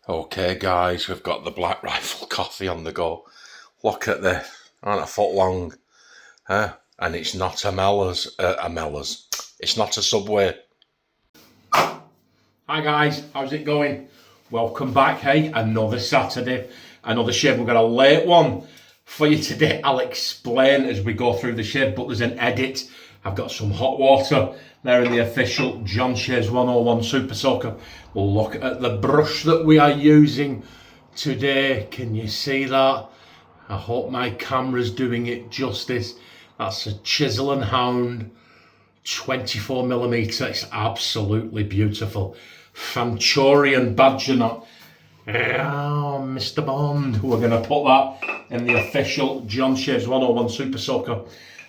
Okay guys, we've got the Black Rifle coffee on the go. Look at this, aren't a foot long, huh? And it's not a Mellors. It's not a Subway. Hi guys, how's it going? Welcome back, hey, another Saturday, another shave. We've got a late one for you today. I'll explain as we go through the shave, but there's an edit. I've got some hot water there in the official John Shaves 101 Super Soaker. We'll look at the brush that we are using today. Can you see that? I hope my camera's doing it justice. That's a Chisel and Hound 24mm. It's absolutely beautiful. Fanchorian badger knot. Oh, Mr. Bond. We're going to put that in the official John Shaves 101 Super Soaker.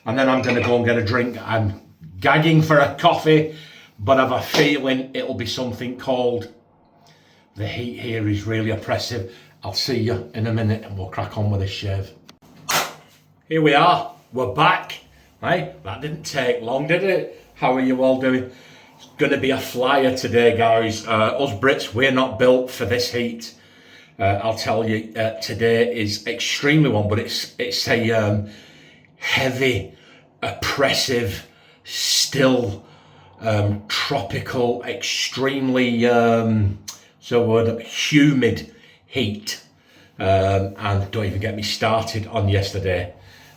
And then I'm going to go and get a drink. I'm gagging for a coffee, but I have a feeling it'll be something cold. The heat here is really oppressive. I'll see you in a minute and we'll crack on with this shave. Here we are. We're back. Hey, that didn't take long, did it? How are you all doing? It's going to be a flyer today, guys. Us Brits, we're not built for this heat. I'll tell you, today is extremely warm, but it's a heavy, oppressive, still tropical, extremely humid heat. And don't even get me started on yesterday.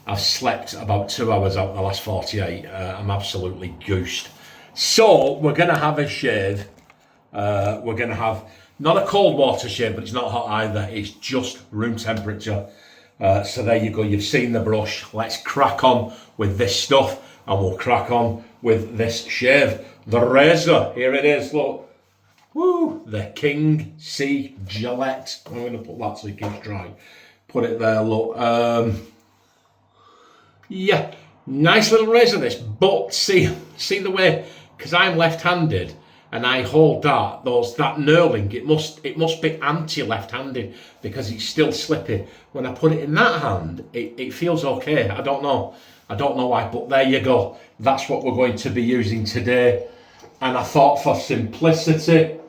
I've slept about 2 hours out of the last 48. I'm absolutely goosed. So we're going to have a shave. We're going to have not a cold water shave, but it's not hot either. It's just room temperature. So there you go. You've seen the brush. Let's crack on with this stuff and we'll crack on with this shave. The razor. Here it is. Look. Woo. The King C Gillette. I'm going to put that so it keeps dry. Put it there. Look. Yeah, nice little razor this, but see the way, because I'm left-handed and I hold that knurling, it must be anti-left-handed because it's still slippy. When I put it in that hand, it feels okay. I don't know why, but there you go. That's what we're going to be using today. And I thought for simplicity,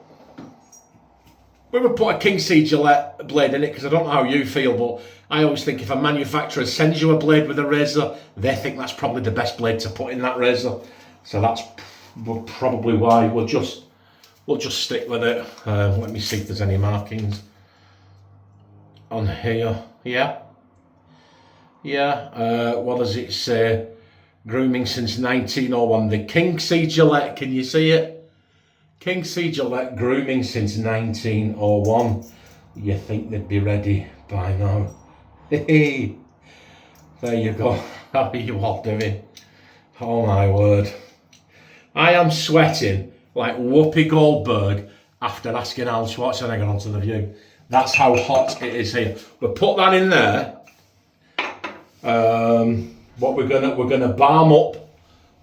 we would put a King C Gillette blade in it because I don't know how you feel, but I always think if a manufacturer sends you a blade with a razor, they think that's probably the best blade to put in that razor. So that's probably why we'll just stick with it. Let me see if there's any markings on here. Yeah. What does it say? Grooming since 1901. The King C Gillette. Can you see it? King C Gillette grooming since 1901. You think they'd be ready by now? Hey, there you go. How are you all doing? Oh my word. I am sweating like Whoopi Goldberg after asking Arnold Schwarzenegger onto The View. That's how hot it is here. We'll put that in there. What we're gonna balm up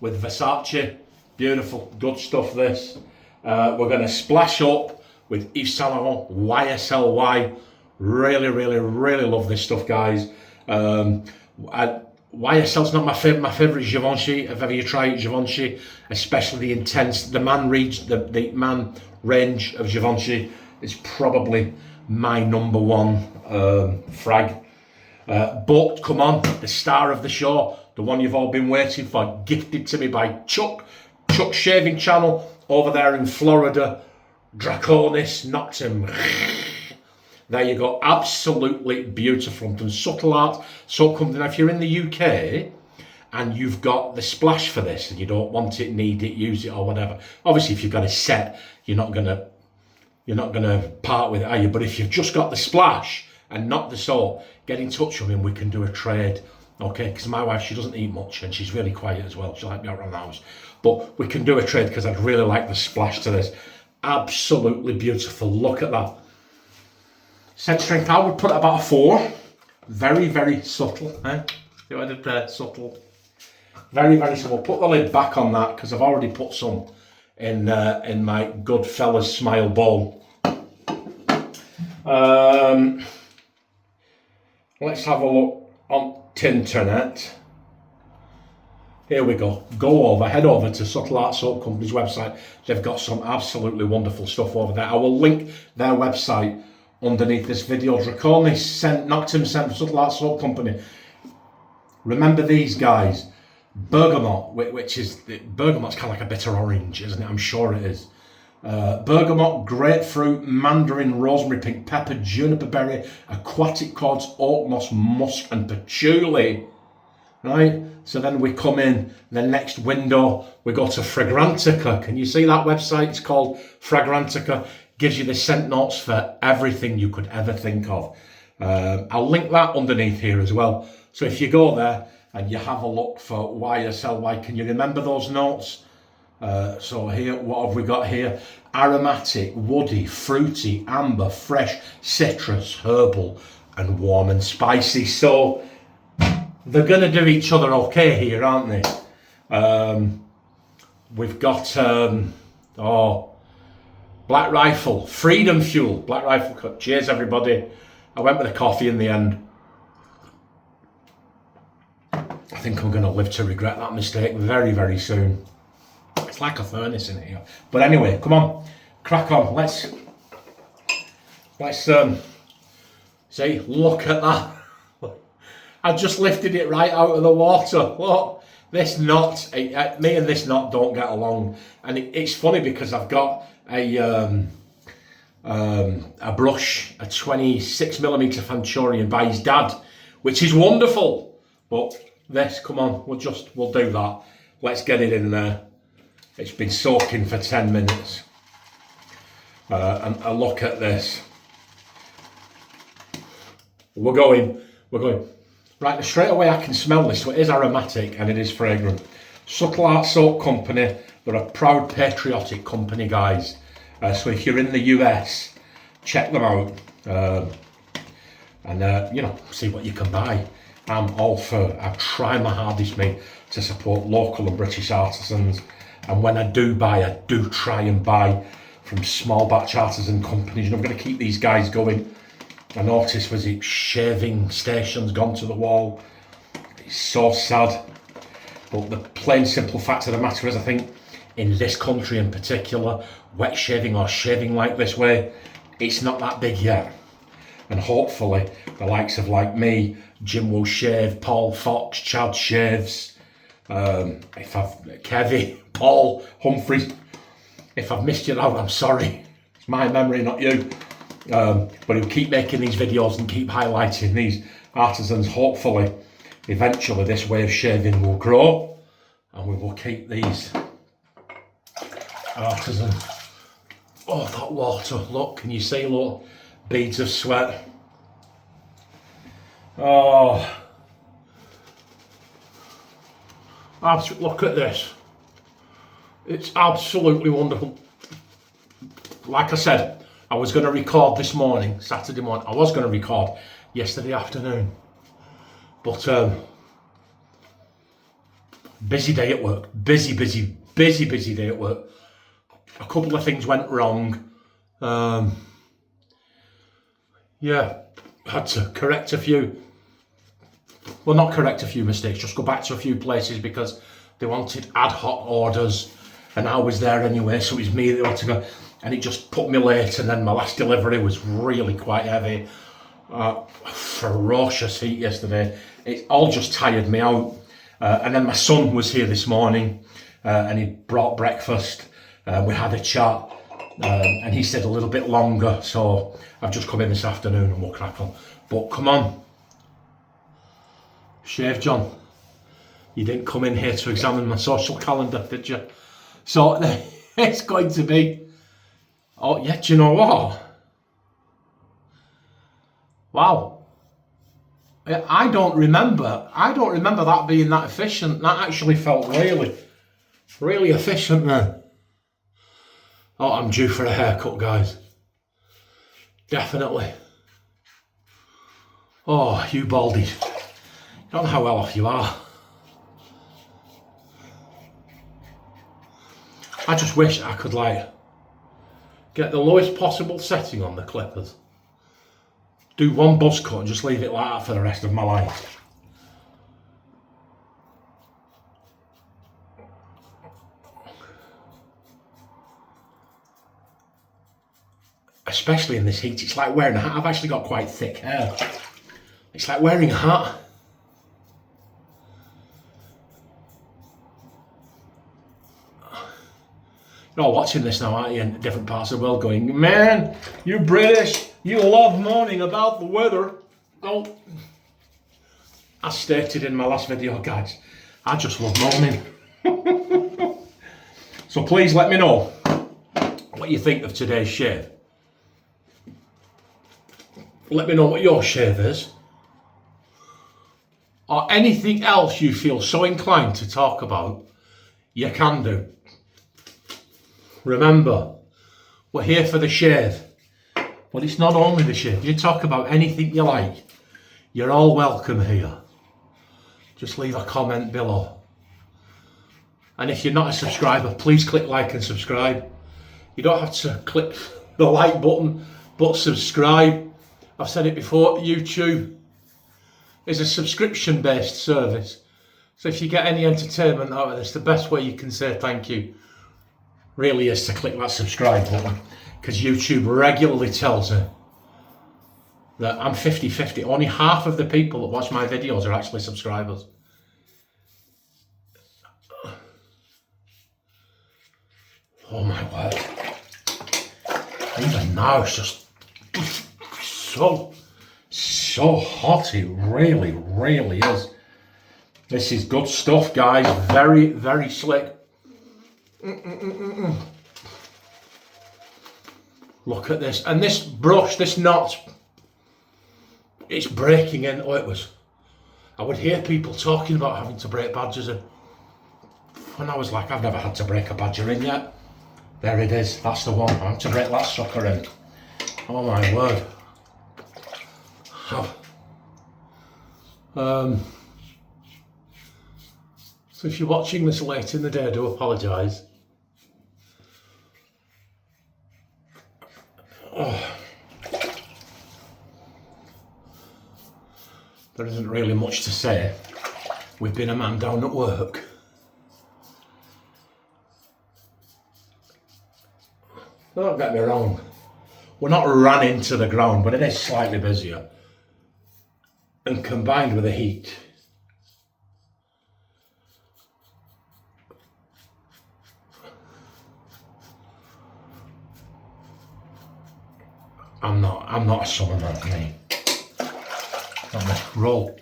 with Versace. Beautiful, good stuff this. We're going to splash up with Yves Saint Laurent YSL. Really, really, really love this stuff, guys. YSL's not my favourite Givenchy. If ever you try Givenchy, especially the intense, the man range of Givenchy is probably my number one frag. But come on, the star of the show, the one you've all been waiting for, gifted to me by Chuck's Shaving Channel over there in Florida, Draconis Noctem. There you go, absolutely beautiful. From Subtle Art Soap Company. Now, if you're in the UK and you've got the splash for this and you don't want it, need it, use it, or whatever. Obviously, if you've got a set, you're not gonna part with it, are you? But if you've just got the splash and not the soap, get in touch with me and we can do a trade. Okay, because my wife, she doesn't eat much and she's really quiet as well. She'll help me out around the house. But we can do a trade because I'd really like the splash to this. Absolutely beautiful. Look at that. Scent strength, I would put it about a 4. Very, very subtle. Eh? See what I did there? Subtle. Very, very subtle. Put the lid back on that because I've already put some in my Goodfellas Smile bowl. Let's have a look on Tinternet. Here we go. Head over to Subtle Art Soap Company's website. They've got some absolutely wonderful stuff over there. I will link their website underneath this video. Draconis Noctem sent from Subtle Art Soap Company. Remember these guys. Bergamot, which is, bergamot's kind of like a bitter orange, isn't it? I'm sure it is. Bergamot, grapefruit, mandarin, rosemary, pink pepper, juniper berry, aquatic quartz, oak moss, musk, and patchouli. Right? So then we come in the next window, we go to Fragrantica. Can you see that website? It's called Fragrantica. Gives you the scent notes for everything you could ever think of. I'll link that underneath here as well. So if you go there and you have a look for YSL, can you remember those notes? So here, what have we got here? Aromatic, woody, fruity, amber, fresh, citrus, herbal, and warm and spicy. So they're going to do each other okay here, aren't they? We've got, Black Rifle, Freedom Fuel, Black Rifle Cut. Cheers, everybody. I went with a coffee in the end. I think I'm going to live to regret that mistake very, very soon. It's like a furnace in here. But anyway, come on, crack on. Let's see, look at that. I just lifted it right out of the water. Look, this knot, me and this knot don't get along. And it's funny because I've got a brush, a 26mm Fanchurian by his dad, which is wonderful. But this, come on, we'll do that. Let's get it in there. It's been soaking for 10 minutes. And a look at this. We're going. Right, straight away I can smell this. So it is aromatic and it is fragrant. Subtle Art Soap Company, they're a proud patriotic company, guys. So if you're in the US, check them out. And see what you can buy. I'm all for, I try my hardest, mate, to support local and British artisans. And when I do buy, I do try and buy from small batch artisan companies. I'm going to keep these guys going. I noticed, was it shaving stations gone to the wall? It's so sad. But the plain simple fact of the matter is, I think in this country in particular, wet shaving or shaving like this way, it's not that big yet. And hopefully the likes of like me, Jim will shave, Paul Fox, Chad shaves, Kevin, Paul, Humphreys. If I've missed you out, I'm sorry. It's my memory, not you. But he'll keep making these videos and keep highlighting these artisans. Hopefully, eventually this way of shaving will grow and we will keep these artisans. Oh, that water, look, can you see, look, beads of sweat. Oh, look at this. It's absolutely wonderful. Like I said, I was going to record this morning, Saturday morning. I was going to record yesterday afternoon. But busy day at work. Busy day at work. A couple of things went wrong. Had to correct a few. Well, not correct a few mistakes, just go back to a few places because they wanted ad hoc orders and I was there anyway, so it was me that had to go. And it just put me late, and then my last delivery was really quite heavy. Ferocious heat yesterday. It all just tired me out. And then my son was here this morning and he brought breakfast. We had a chat and he stayed a little bit longer, so I've just come in this afternoon and we'll crack on. But come on, Shave John, you didn't come in here to examine my social calendar, did you? So it's going to be, oh yeah, do you know what? Wow. I don't remember that being that efficient. That actually felt really efficient then. Oh, I'm due for a haircut, guys. Definitely. Oh, you baldies. Don't know how well off you are. I just wish I could get the lowest possible setting on the clippers. Do one buzz cut and just leave it like that for the rest of my life. especially in this heat, it's like wearing a hat. I've actually got quite thick hair. It's like wearing a hat. You're all watching this now, aren't you, in different parts of the world going, man, you British, you love moaning about the weather. Oh, as stated in my last video, guys, I just love moaning. So please let me know what you think of today's shave. Let me know what your shave is. Or anything else you feel so inclined to talk about, you can do. Remember, we're here for the shave. But it's not only the shave. You talk about anything you like. You're all welcome here. Just leave a comment below. And if you're not a subscriber, please click like and subscribe. You don't have to click the like button, but subscribe. I've said it before, YouTube is a subscription-based service. So if you get any entertainment out of this, the best way you can say thank you really is to click that subscribe button, because YouTube regularly tells me that I'm 50-50. Only half of the people that watch my videos are actually subscribers. Oh my word. Even now it's just so hot. It really, really is. This is good stuff, guys. Very, very slick. Look at this. And this brush, this knot, it's breaking in. Oh, it was. I would hear people talking about having to break badgers in. And I was like, I've never had to break a badger in yet. There it is. That's the one. I have to break that sucker in. Oh my word. So if you're watching this late in the day, I do apologise. Oh. There isn't really much to say. We've been a man down at work. Don't get me wrong. We're not ran into the ground, but it is slightly busier. And combined with the heat, I'm not a summer man, me. Roll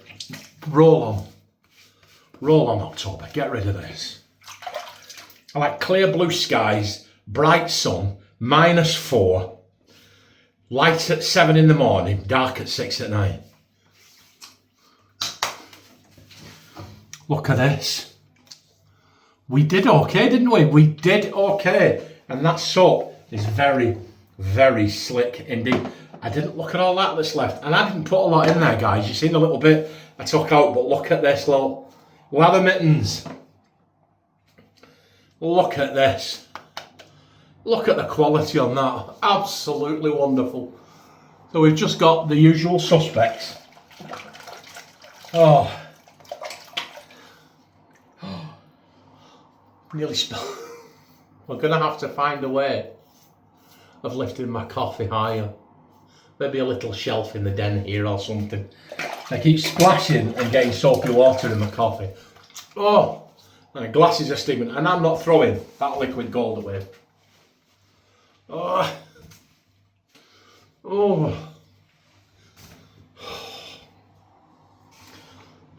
on October. Get rid of this. I like clear blue skies, bright sun, -4, light at 7 in the morning, dark at 6 at night. Look at this. We did okay, didn't we? We did okay. And that soap is very, very slick indeed. I didn't look at all that's left. And I didn't put a lot in there, guys. You've seen a little bit I took out, but look at this little leather mittens. Look at this. Look at the quality on that. Absolutely wonderful. So we've just got the usual suspects. Oh. Nearly spilled. We're going to have to find a way of lifting my coffee higher. Maybe a little shelf in the den here or something. I keep splashing and getting soapy water in my coffee. Oh, and the glasses are steaming, and I'm not throwing that liquid gold away. Oh. Oh.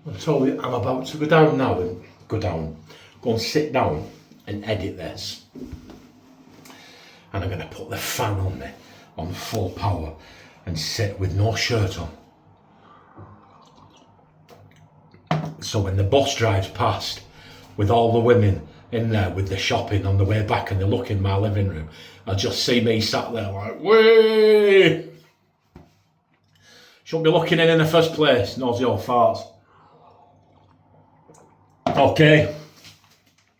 I told you, I'm about to go down now and go and sit down and edit this. And I'm going to put the fan on me on full power and sit with no shirt on. So when the bus drives past with all the women in there with the shopping on the way back and they look in my living room, I'll just see me sat there like, whee! Shouldn't be looking in the first place, nosy old farts. Okay.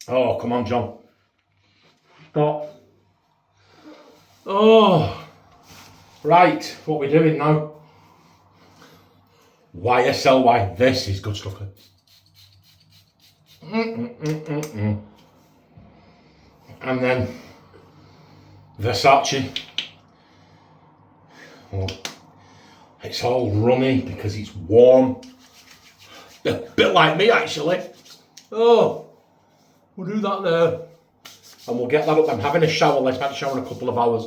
Oh, come on, John. Stop. Oh. Right, what we're doing now. YSLY, this is good stuff. And then Versace it's all runny because it's warm. A bit like me, actually. Oh, we'll do that there. And we'll get that up. I'm having a shower. Let's have a shower in a couple of hours.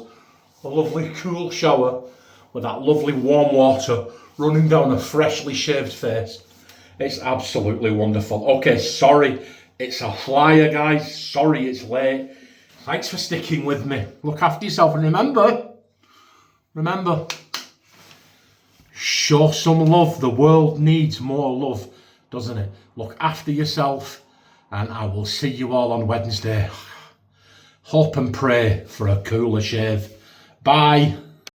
A lovely cool shower with that lovely warm water running down a freshly shaved face. It's absolutely wonderful. Okay, sorry, it's a flyer, guys. Sorry it's late. Thanks for sticking with me. Look after yourself and remember, show some love. The world needs more love, doesn't it? Look after yourself, and I will see you all on Wednesday. Hope and pray for a cooler shave. Bye.